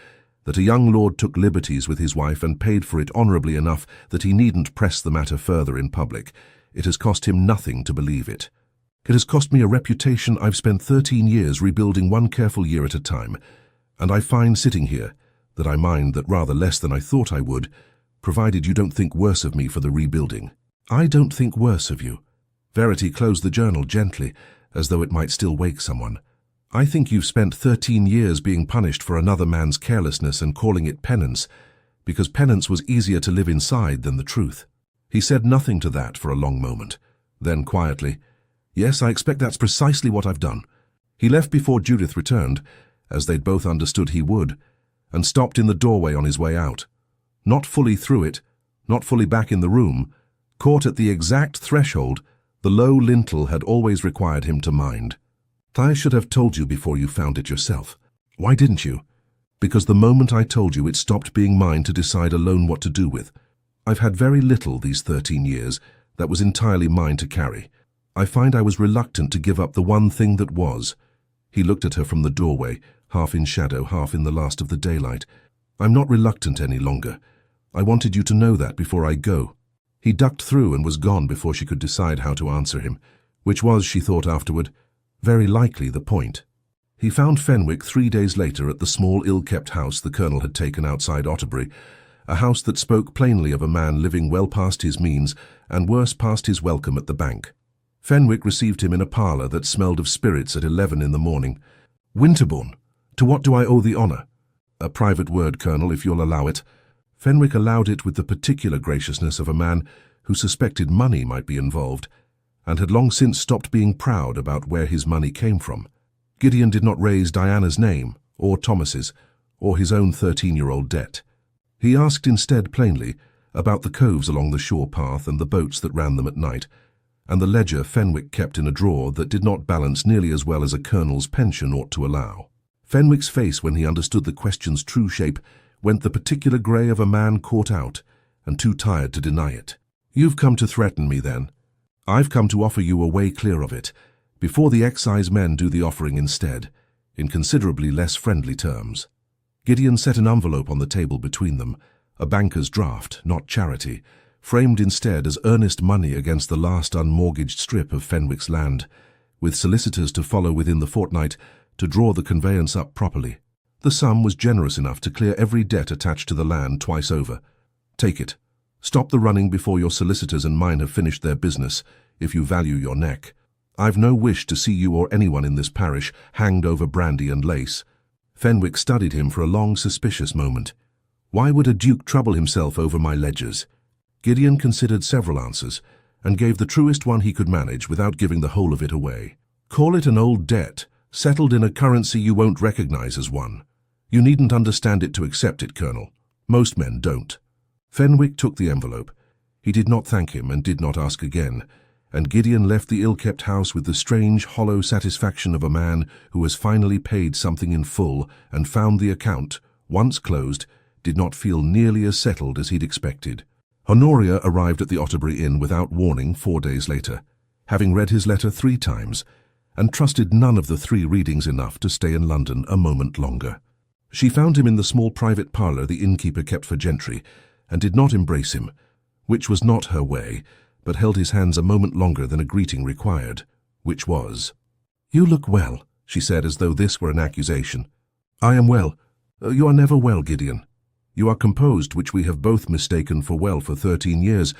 A: that a young lord took liberties with his wife and paid for it honourably enough that he needn't press the matter further in public. It has cost him nothing to believe it. It has cost me a reputation I've spent 13 years rebuilding 1 careful year at a time, and I find sitting here that I mind that rather less than I thought I would, provided you don't think worse of me for the rebuilding. I don't think worse of you. Verity closed the journal gently, as though it might still wake someone. I think you've spent 13 years being punished for another man's carelessness and calling it penance, because penance was easier to live inside than the truth. He said nothing to that for a long moment. Then quietly, "Yes, I expect that's precisely what I've done." He left before Judith returned, as they'd both understood he would, and stopped in the doorway on his way out. Not fully through it, not fully back in the room, caught at the exact threshold the low lintel had always required him to mind. "I should have told you before you found it yourself. Why didn't you?" Because the moment I told you, it stopped being mine to decide alone what to do with. I've had very little these 13 years that was entirely mine to carry. I find I was reluctant to give up the one thing that was. He looked at her from the doorway, half in shadow, half in the last of the daylight. I'm not reluctant any longer. I wanted you to know that before I go. He ducked through and was gone before she could decide how to answer him, which was, she thought afterward, very likely the point. He found Fenwick 3 days later at the small ill-kept house the Colonel had taken outside Otterbury, a house that spoke plainly of a man living well past his means and worse past his welcome at the bank. Fenwick received him in a parlour that smelled of spirits at 11 in the morning. "Winterbourne, to what do I owe the honour?" "A private word, Colonel, if you'll allow it." Fenwick allowed it with the particular graciousness of a man who suspected money might be involved, and had long since stopped being proud about where his money came from. Gideon did not raise Diana's name, or Thomas's, or his own 13-year-old debt. He asked instead plainly about the coves along the shore path and the boats that ran them at night, and the ledger Fenwick kept in a drawer that did not balance nearly as well as a colonel's pension ought to allow. Fenwick's face, when he understood the question's true shape, went the particular grey of a man caught out, and too tired to deny it. "You've come to threaten me, then?" "I've come to offer you a way clear of it, before the excise men do the offering instead, in considerably less friendly terms." Gideon set an envelope on the table between them, a banker's draft, not charity, framed instead as earnest money against the last unmortgaged strip of Fenwick's land, with solicitors to follow within the fortnight to draw the conveyance up properly. The sum was generous enough to clear every debt attached to the land twice over. "Take it. Stop the running before your solicitors and mine have finished their business, if you value your neck. I've no wish to see you or anyone in this parish hanged over brandy and lace." Fenwick studied him for a long, suspicious moment. Why would a duke trouble himself over my ledgers? Gideon considered several answers, and gave the truest one he could manage without giving the whole of it away. "Call it an old debt, settled in a currency you won't recognize as one. You needn't understand it to accept it, Colonel. Most men don't." Fenwick took the envelope. He did not thank him and did not ask again, and Gideon left the ill-kept house with the strange, hollow satisfaction of a man who has finally paid something in full and found the account, once closed, did not feel nearly as settled as he'd expected. Honoria arrived at the Otterbury Inn without warning 4 days later, having read his letter 3 times, and trusted none of the 3 readings enough to stay in London a moment longer. She found him in the small private parlour the innkeeper kept for gentry, and did not embrace him, which was not her way, but held his hands a moment longer than a greeting required, which was. "You look well," she said, as though this were an accusation. "I am well. You are never well, Gideon. You are composed, which we have both mistaken for well for 13 years,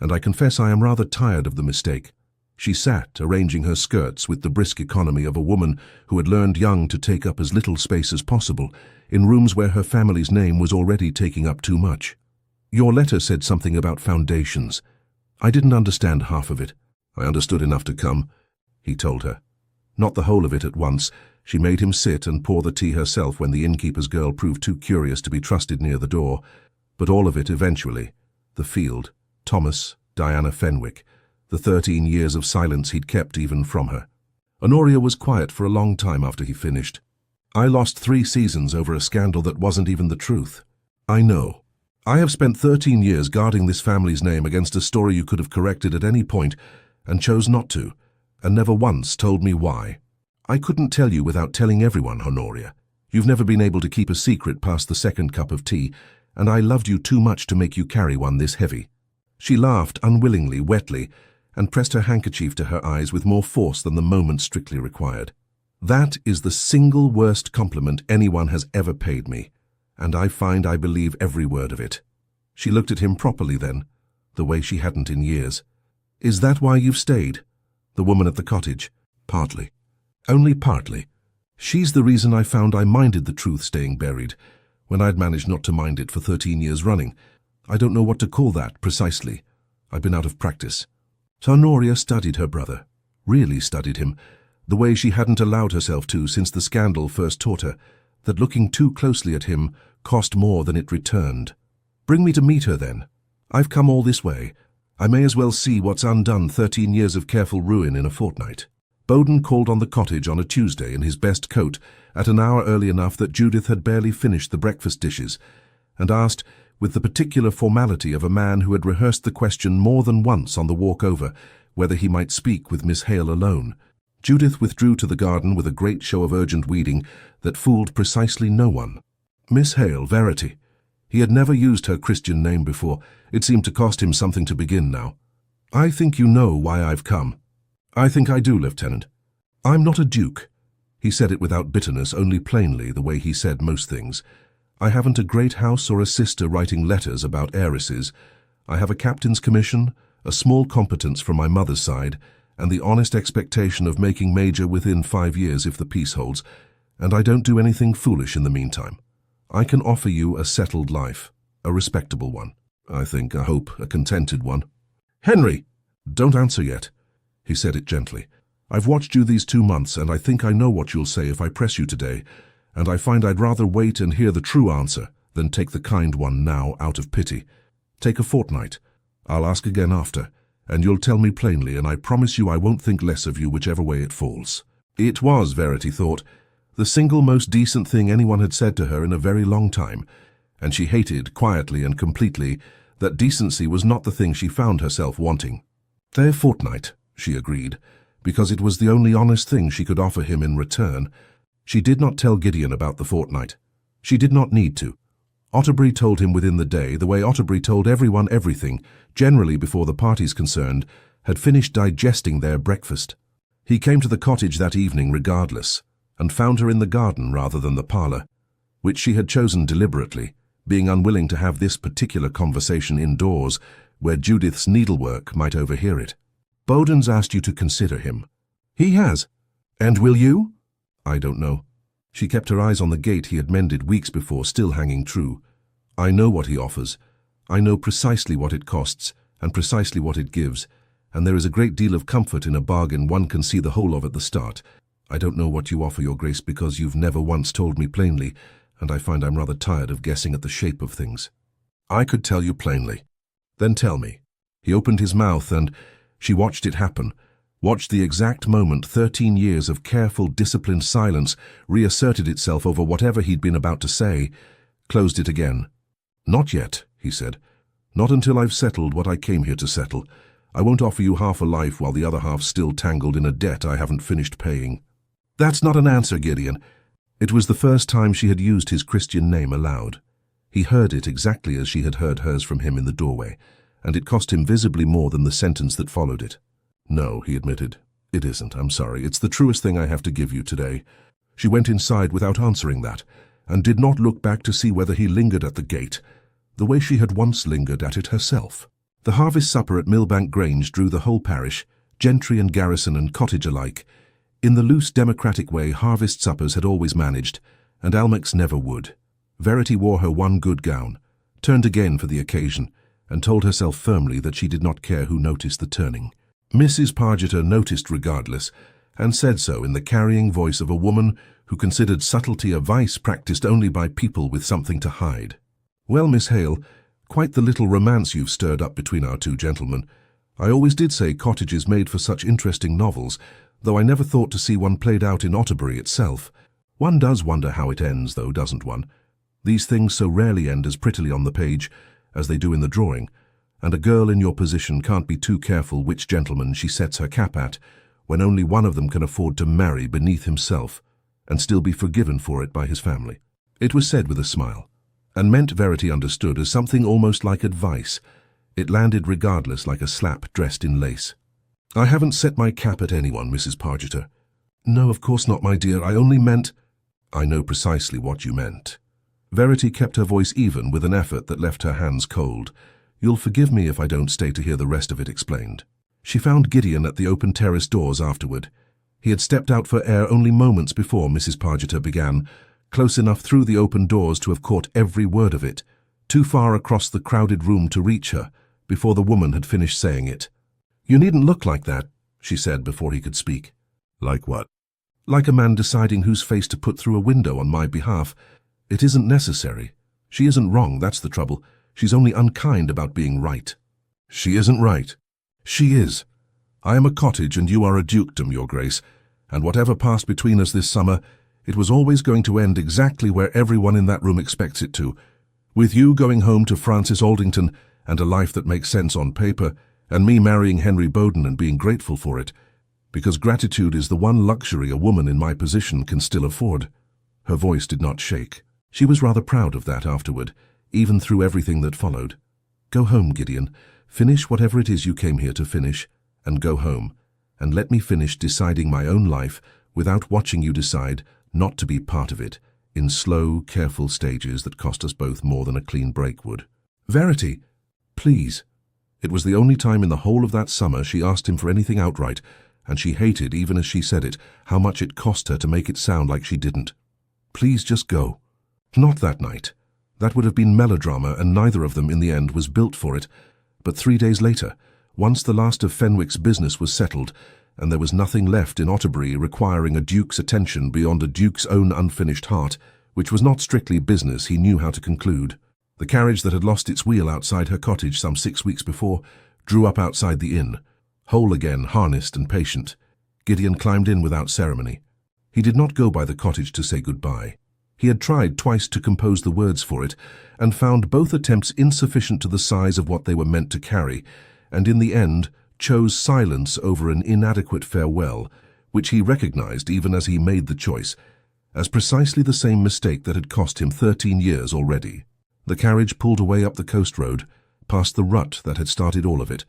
A: and I confess I am rather tired of the mistake." She sat, arranging her skirts with the brisk economy of a woman who had learned young to take up as little space as possible, in rooms where her family's name was already taking up too much. "Your letter said something about foundations. I didn't understand half of it." "I understood enough to come," he told her. Not the whole of it at once. She made him sit and pour the tea herself when the innkeeper's girl proved too curious to be trusted near the door, but all of it eventually. The field, Thomas, Diana Fenwick, the 13 years of silence he'd kept even from her. Honoria was quiet for a long time after he finished. "I lost 3 seasons over a scandal that wasn't even the truth. I know. I have spent 13 years guarding this family's name against a story you could have corrected at any point, and chose not to, and never once told me why. I couldn't tell you without telling everyone, Honoria. You've never been able to keep a secret past the 2nd cup of tea, and I loved you too much to make you carry one this heavy." She laughed unwillingly, wetly, and pressed her handkerchief to her eyes with more force than the moment strictly required. "That is the single worst compliment anyone has ever paid me, and I find I believe every word of it." She looked at him properly then, the way she hadn't in years. "Is that why you've stayed? The woman at the cottage?" "Partly. Only partly. She's the reason I found I minded the truth staying buried, when I'd managed not to mind it for 13 years running. I don't know what to call that, precisely. I've been out of practice." Honoria studied her brother, really studied him, the way she hadn't allowed herself to since the scandal first taught her, that looking too closely at him cost more than it returned. "Bring me to meet her, then. I've come all this way. I may as well see what's undone 13 years of careful ruin in a fortnight." Bowden called on the cottage on a Tuesday in his best coat at an hour early enough that Judith had barely finished the breakfast dishes, and asked, with the particular formality of a man who had rehearsed the question more than once on the walk over, whether he might speak with Miss Hale alone. Judith withdrew to the garden with a great show of urgent weeding that fooled precisely no one. Miss Hale, Verity. He had never used her Christian name before. It seemed to cost him something to begin now. I think you know why I've come. I think I do, Lieutenant. I'm not a duke. He said it without bitterness, only plainly, the way he said most things. I haven't a great house or a sister writing letters about heiresses. I have a captain's commission, a small competence from my mother's side, and the honest expectation of making major within 5 years if the peace holds, and I don't do anything foolish in the meantime. I can offer you a settled life, a respectable one. I hope, a contented one. Henry! Don't answer yet. He said it gently. I've watched you these 2 months, and I think I know what you'll say if I press you today, and I find I'd rather wait and hear the true answer than take the kind one now out of pity. Take a fortnight. I'll ask again after, and you'll tell me plainly, and I promise you I won't think less of you whichever way it falls. It was, Verity thought, the single most decent thing anyone had said to her in a very long time, and she hated, quietly and completely, that decency was not the thing she found herself wanting. Their fortnight, she agreed, because it was the only honest thing she could offer him in return. She did not tell Gideon about the fortnight. She did not need to. Otterbury told him within the day, the way Otterbury told everyone everything, generally before the parties concerned, had finished digesting their breakfast. He came to the cottage that evening regardless, and found her in the garden rather than the parlour, which she had chosen deliberately, being unwilling to have this particular conversation indoors, where Judith's needlework might overhear it. Bowden's asked you to consider him. He has. And will you? I don't know. She kept her eyes on the gate he had mended weeks before, still hanging true. I know what he offers. I know precisely what it costs, and precisely what it gives, and there is a great deal of comfort in a bargain one can see the whole of at the start. I don't know what you offer, Your Grace, because you've never once told me plainly, and I find I'm rather tired of guessing at the shape of things. I could tell you plainly. Then tell me. He opened his mouth, and she watched it happen, watched the exact moment 13 years of careful, disciplined silence reasserted itself over whatever he'd been about to say, closed it again. Not yet, he said. Not until I've settled what I came here to settle. I won't offer you half a life while the other half's still tangled in a debt I haven't finished paying. That's not an answer, Gideon. It was the first time she had used his Christian name aloud. He heard it exactly as she had heard hers from him in the doorway, and it cost him visibly more than the sentence that followed it. No, he admitted. It isn't, I'm sorry. It's the truest thing I have to give you today. She went inside without answering that, and did not look back to see whether he lingered at the gate, the way she had once lingered at it herself. The harvest supper at Millbank Grange drew the whole parish, gentry and garrison and cottage alike. In the loose democratic way harvest suppers had always managed, and Almack's never would. Verity wore her one good gown, turned again for the occasion, and told herself firmly that she did not care who noticed the turning. Mrs. Pargeter noticed regardless, and said so in the carrying voice of a woman who considered subtlety a vice practiced only by people with something to hide. Well, Miss Hale, quite the little romance you've stirred up between our two gentlemen. I always did say cottages made for such interesting novels, though I never thought to see one played out in Otterbury itself. One does wonder how it ends, though, doesn't one? These things so rarely end as prettily on the page as they do in the drawing, and a girl in your position can't be too careful which gentleman she sets her cap at, when only one of them can afford to marry beneath himself, and still be forgiven for it by his family. It was said with a smile, and meant, Verity understood, as something almost like advice. It landed regardless like a slap dressed in lace. I haven't set my cap at anyone, Mrs. Pargeter. No, of course not, my dear. I only meant— I know precisely what you meant. Verity kept her voice even with an effort that left her hands cold. You'll forgive me if I don't stay to hear the rest of it explained. She found Gideon at the open terrace doors afterward. He had stepped out for air only moments before Mrs. Pargeter began, close enough through the open doors to have caught every word of it, too far across the crowded room to reach her, before the woman had finished saying it. You needn't look like that, she said before he could speak. Like what? Like a man deciding whose face to put through a window on my behalf. It isn't necessary. She isn't wrong, that's the trouble. She's only unkind about being right. She isn't right. She is. I am a cottage and you are a dukedom, Your Grace, And whatever passed between us this summer, it was always going to end exactly where everyone in that room expects it to, with you going home to Francis Aldington and a life that makes sense on paper, and me marrying Henry Bowden and being grateful for it, because gratitude is the one luxury a woman in my position can still afford." Her voice did not shake. She was rather proud of that afterward, even through everything that followed. "Go home, Gideon. Finish whatever it is you came here to finish, and go home, and let me finish deciding my own life without watching you decide not to be part of it, in slow, careful stages that cost us both more than a clean break would." "Verity, please." It was the only time in the whole of that summer she asked him for anything outright, and she hated, even as she said it, how much it cost her to make it sound like she didn't. "Please just go." Not that night. That would have been melodrama, and neither of them, in the end, was built for it. But 3 days later, once the last of Fenwick's business was settled, and there was nothing left in Otterbury requiring a duke's attention beyond a duke's own unfinished heart, which was not strictly business he knew how to conclude. The carriage that had lost its wheel outside her cottage some 6 weeks before drew up outside the inn. Whole again, harnessed and patient, Gideon climbed in without ceremony. He did not go by the cottage to say goodbye. He had tried twice to compose the words for it, and found both attempts insufficient to the size of what they were meant to carry, and in the end chose silence over an inadequate farewell, which he recognized even as he made the choice, as precisely the same mistake that had cost him 13 years already. The carriage pulled away up the coast road, past the rut that had started all of it,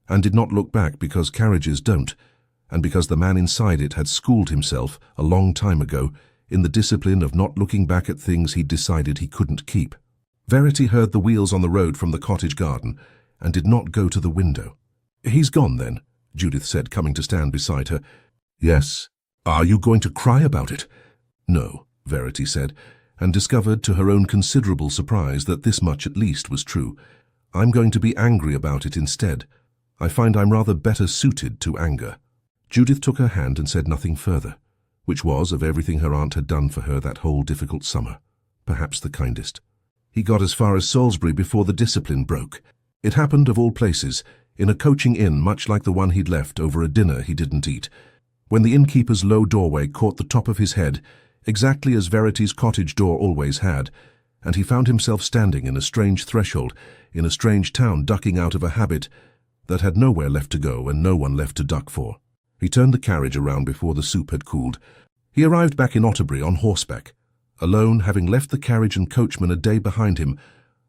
A: and did not look back because carriages don't, and because the man inside it had schooled himself a long time ago in the discipline of not looking back at things he'd decided he couldn't keep. Verity heard the wheels on the road from the cottage garden and did not go to the window. "He's gone, then," Judith said, coming to stand beside her. "Yes. Are you going to cry about it?" "No," Verity said, and discovered to her own considerable surprise that this much at least was true. "I'm going to be angry about it instead. I find I'm rather better suited to anger." Judith took her hand and said nothing further, which was, of everything her aunt had done for her that whole difficult summer, perhaps the kindest. He got as far as Salisbury before the discipline broke. It happened, of all places, in a coaching inn much like the one he'd left over a dinner he didn't eat, when the innkeeper's low doorway caught the top of his head, exactly as Verity's cottage door always had, and he found himself standing in a strange threshold, in a strange town, ducking out of a habit that had nowhere left to go and no one left to duck for. He turned the carriage around before the soup had cooled. He arrived back in Otterbury on horseback, alone, having left the carriage and coachman a day behind him,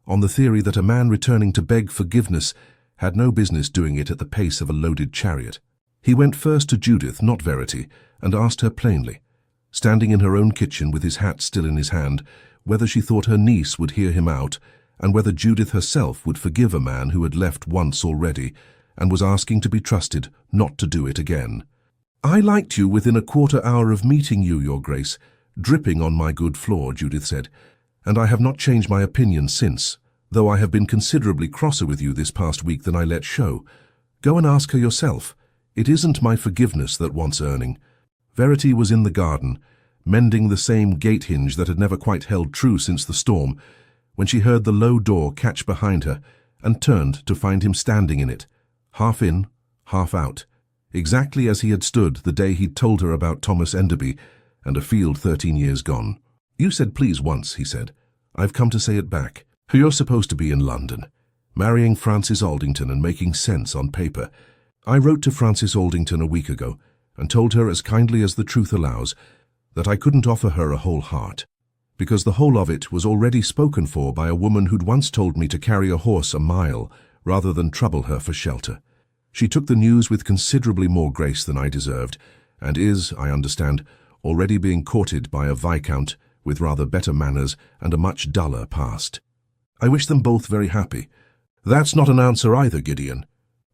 A: on the theory that a man returning to beg forgiveness had no business doing it at the pace of a loaded chariot. He went first to Judith, not Verity, and asked her plainly, standing in her own kitchen with his hat still in his hand, whether she thought her niece would hear him out, and whether Judith herself would forgive a man who had left once already, and was asking to be trusted not to do it again. "I liked you within a quarter hour of meeting you, Your Grace, dripping on my good floor," Judith said, "and I have not changed my opinion since, though I have been considerably crosser with you this past week than I let show. Go and ask her yourself. It isn't my forgiveness that wants earning." Verity was in the garden, mending the same gate hinge that had never quite held true since the storm, when she heard the low door catch behind her, and turned to find him standing in it, half in, half out, exactly as he had stood the day he'd told her about Thomas Enderby and a field 13 years gone. "You said please once," he said. "I've come to say it back. You're supposed to be in London, marrying Francis Aldington and making sense on paper. I wrote to Francis Aldington a week ago and told her as kindly as the truth allows that I couldn't offer her a whole heart, because the whole of it was already spoken for by a woman who'd once told me to carry a horse a mile rather than trouble her for shelter. She took the news with considerably more grace than I deserved, and is, I understand, already being courted by a viscount with rather better manners and a much duller past. I wish them both very happy." "That's not an answer either, Gideon."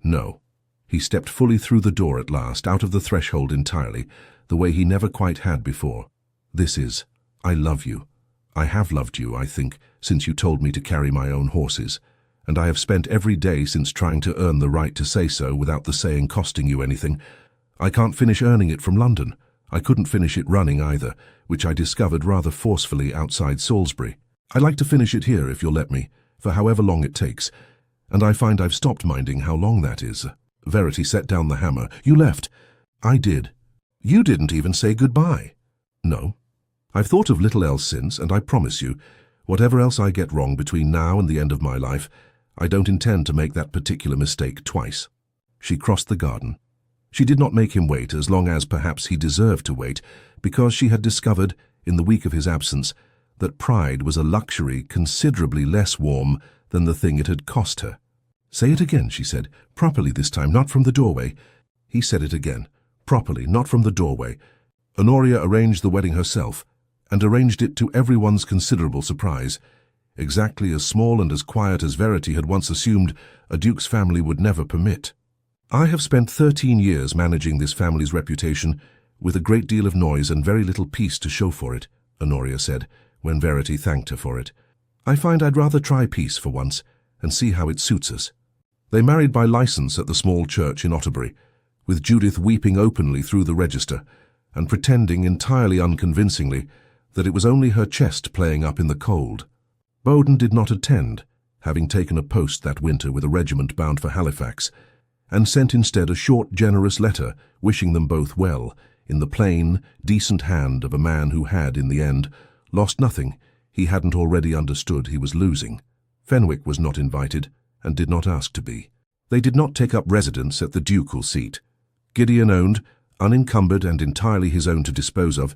A: "No." He stepped fully through the door at last, out of the threshold entirely, the way he never quite had before. "This is, I love you. I have loved you, I think, since you told me to carry my own horses, and I have spent every day since trying to earn the right to say so without the saying costing you anything. I can't finish earning it from London. I couldn't finish it running either, which I discovered rather forcefully outside Salisbury. I'd like to finish it here if you'll let me, for however long it takes, and I find I've stopped minding how long that is." Verity set down the hammer. "You left." "I did." You didn't even say goodbye. No. I've thought of little else since, and I promise you, whatever else I get wrong between now and the end of my life, I don't intend to make that particular mistake twice. She crossed the garden. She did not make him wait as long as perhaps he deserved to wait, because she had discovered, in the week of his absence, that pride was a luxury considerably less warm than the thing it had cost her. Say it again, she said, properly this time, not from the doorway. He said it again, properly, not from the doorway. Honoria arranged the wedding herself, and arranged it to everyone's considerable surprise, exactly as small and as quiet as Verity had once assumed a duke's family would never permit. I have spent 13 years managing this family's reputation, with a great deal of noise and very little peace to show for it, Honoria said, when Verity thanked her for it. I find I'd rather try peace for once, and see how it suits us. They married by license at the small church in Otterbury, with Judith weeping openly through the register, and pretending entirely unconvincingly that it was only her chest playing up in the cold. Bowden did not attend, having taken a post that winter with a regiment bound for Halifax, and sent instead a short, generous letter wishing them both well, in the plain, decent hand of a man who had, in the end, lost nothing he hadn't already understood he was losing. Fenwick was not invited, and did not ask to be. They did not take up residence at the ducal seat. Gideon owned, unencumbered and entirely his own to dispose of,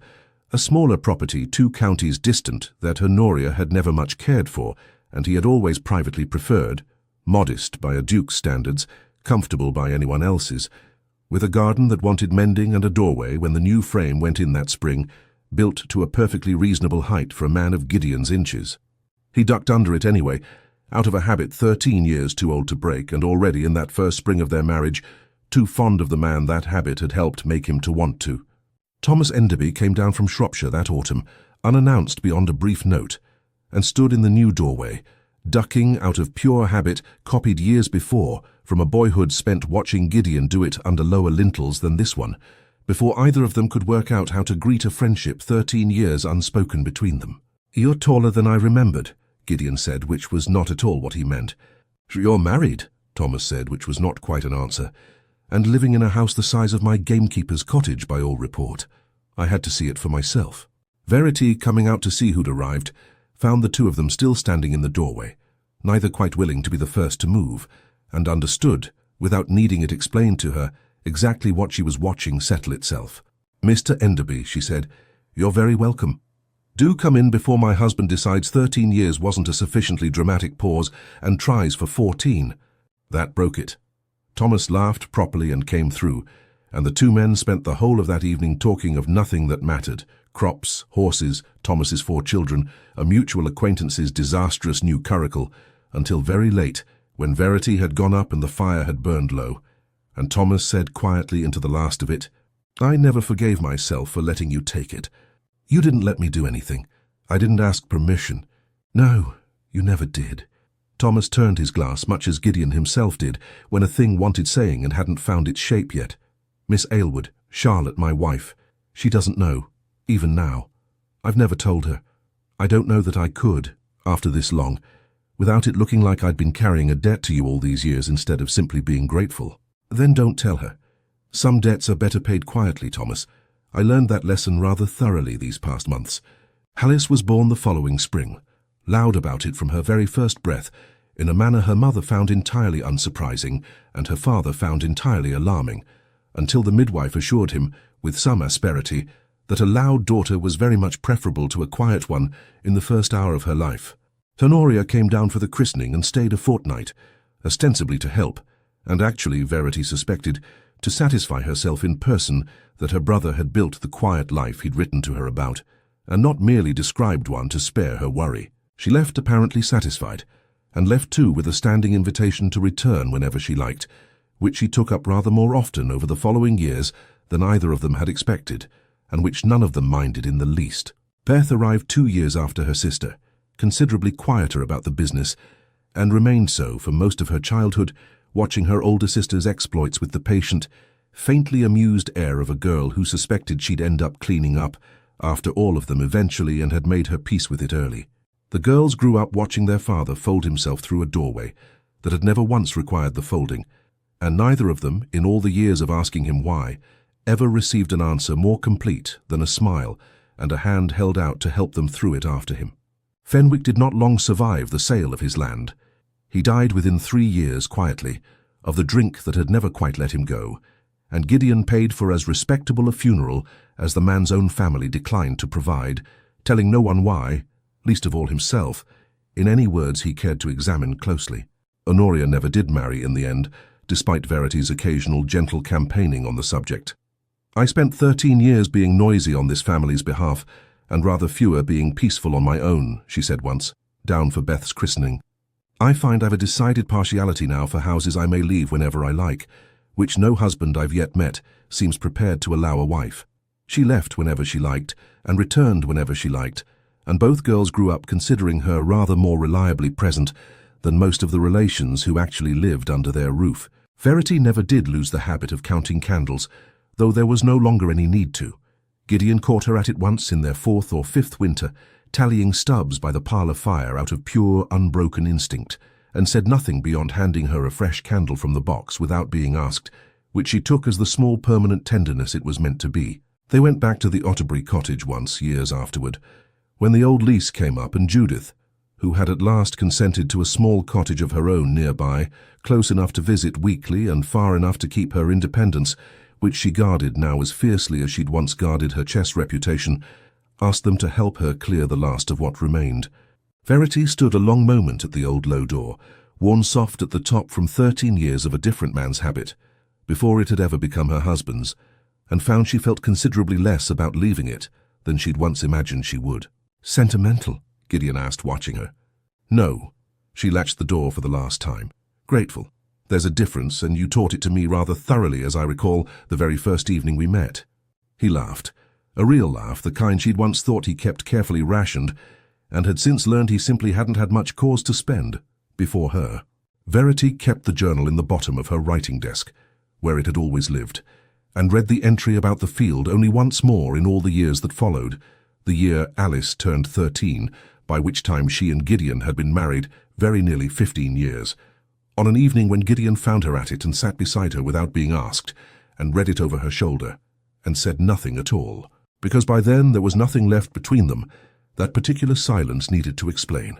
A: a smaller property 2 counties distant that Honoria had never much cared for, and he had always privately preferred, modest by a duke's standards, comfortable by anyone else's, with a garden that wanted mending and a doorway when the new frame went in that spring, built to a perfectly reasonable height for a man of Gideon's inches. He ducked under it anyway, out of a habit 13 years too old to break, and already in that first spring of their marriage, too fond of the man that habit had helped make him to want to. Thomas Enderby came down from Shropshire that autumn, unannounced beyond a brief note, and stood in the new doorway, ducking out of pure habit copied years before from a boyhood spent watching Gideon do it under lower lintels than this one, before either of them could work out how to greet a friendship 13 years unspoken between them. "You're taller than I remembered," Gideon said, which was not at all what he meant. "You're married," Thomas said, which was not quite an answer, "and living in a house the size of my gamekeeper's cottage by all report. I had to see it for myself." Verity, coming out to see who'd arrived, found the two of them still standing in the doorway, neither quite willing to be the first to move, and understood, without needing it explained to her, exactly what she was watching settle itself. "Mr. Enderby," she said, "you're very welcome. Do come in before my husband decides 13 years wasn't a sufficiently dramatic pause and tries for 14. That broke it. Thomas laughed properly and came through, and the two men spent the whole of that evening talking of nothing that mattered: crops, horses, Thomas's 4 children, a mutual acquaintance's disastrous new curricle, until very late, when Verity had gone up and the fire had burned low, and Thomas said quietly into the last of it, "I never forgave myself for letting you take it. You didn't let me do anything. I didn't ask permission. No, you never did." Thomas turned his glass much as Gideon himself did when a thing wanted saying and hadn't found its shape yet. "Miss Aylward, Charlotte, my wife, she doesn't know, even now. I've never told her. I don't know that I could, after this long, without it looking like I'd been carrying a debt to you all these years instead of simply being grateful." "Then don't tell her. Some debts are better paid quietly, Thomas. I learned that lesson rather thoroughly these past months. Alice was born the following spring, loud about it from her very first breath, in a manner her mother found entirely unsurprising and her father found entirely alarming, until the midwife assured him, with some asperity, that a loud daughter was very much preferable to a quiet one in the first hour of her life. Honoria came down for the christening and stayed a fortnight, ostensibly to help, and actually, Verity suspected, to satisfy herself in person that her brother had built the quiet life he'd written to her about, and not merely described one to spare her worry. She left apparently satisfied, and left too with a standing invitation to return whenever she liked, which she took up rather more often over the following years than either of them had expected, and which none of them minded in the least. Beth arrived 2 years after her sister, considerably quieter about the business, and remained so for most of her childhood, watching her older sister's exploits with the patient, faintly amused air of a girl who suspected she'd end up cleaning up after all of them eventually and had made her peace with it early. The girls grew up watching their father fold himself through a doorway that had never once required the folding, and neither of them, in all the years of asking him why, ever received an answer more complete than a smile and a hand held out to help them through it after him. Fenwick did not long survive the sale of his land. He died within 3 years quietly, of the drink that had never quite let him go, and Gideon paid for as respectable a funeral as the man's own family declined to provide, telling no one why, least of all himself, in any words he cared to examine closely. Honoria never did marry in the end, despite Verity's occasional gentle campaigning on the subject. "I spent 13 years being noisy on this family's behalf, and rather fewer being peaceful on my own," she said once, down for Beth's christening. "I find I've a decided partiality now for houses I may leave whenever I like, which no husband I've yet met seems prepared to allow a wife. She left whenever she liked, and returned whenever she liked, and both girls grew up considering her rather more reliably present than most of the relations who actually lived under their roof. Verity never did lose the habit of counting candles, though there was no longer any need to. Gideon caught her at it once in their 4th or 5th winter, tallying stubs by the parlour fire out of pure, unbroken instinct, and said nothing beyond handing her a fresh candle from the box without being asked, which she took as the small permanent tenderness it was meant to be. They went back to the Otterbury cottage once, years afterward, when the old lease came up, and Judith, who had at last consented to a small cottage of her own nearby, close enough to visit weekly and far enough to keep her independence, which she guarded now as fiercely as she'd once guarded her chess reputation, asked them to help her clear the last of what remained. Verity stood a long moment at the old low door, worn soft at the top from 13 years of a different man's habit, before it had ever become her husband's, and found she felt considerably less about leaving it than she'd once imagined she would. "Sentimental?" Gideon asked, watching her. "No." She latched the door for the last time. "Grateful. There's a difference, and you taught it to me rather thoroughly, as I recall, the very first evening we met." He laughed, a real laugh, the kind she'd once thought he kept carefully rationed, and had since learned he simply hadn't had much cause to spend, before her. Verity kept the journal in the bottom of her writing desk, where it had always lived, and read the entry about the field only once more in all the years that followed, the year Alice turned 13, by which time she and Gideon had been married very nearly 15 years, on an evening when Gideon found her at it and sat beside her without being asked, and read it over her shoulder, and said nothing at all, because by then there was nothing left between them that particular silence needed to explain.